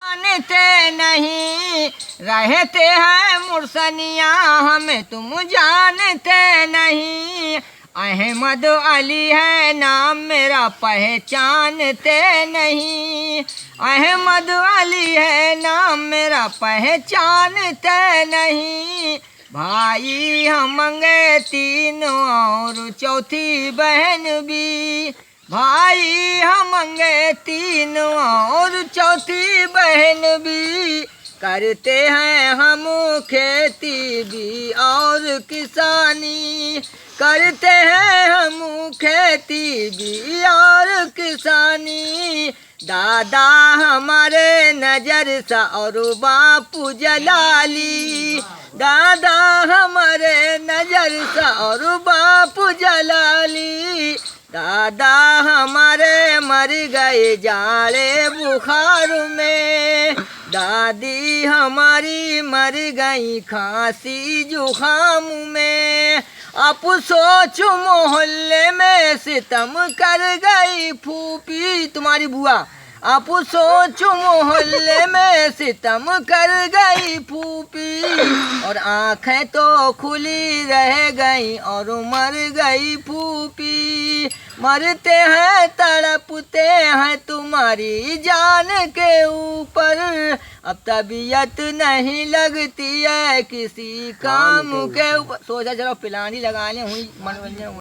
जानते नहीं रहते हैं मुर्सनिया, हमें तुम जानते नहीं। अहमद अली है नाम मेरा पहचानते नहीं। अहमद अली है नाम मेरा पहचानते नहीं। भाई हमंगे तीन और चौथी बहन भी। भाई हमंगे तीन और चौथी बहन भी। करते हैं हम खेती भी और किसानी। करते हैं हम खेती भी और किसानी। दादा हमारे नजर सा और बापू जलाली। दादा हमारे नजर सा और बापू जलाली। दादा हमारे मर गए जाड़े बुखार में। दादी हमारी मर गई खांसी जुखाम में। आप सोचो मोहल्ले में सितम कर गई फूफी तुम्हारी बुआ। आप सोचो मोहल्ले में सितम कर गई फूफी। और आँखें तो खुली रह गई और मर गई फूफी। मरते हैं तड़पते हैं तुम्हारी जान के ऊपर। अब तबीयत नहीं लगती है किसी काम के ऊपर। सोचा चलो पिलानी लगा लें, हुई मनोरंजन।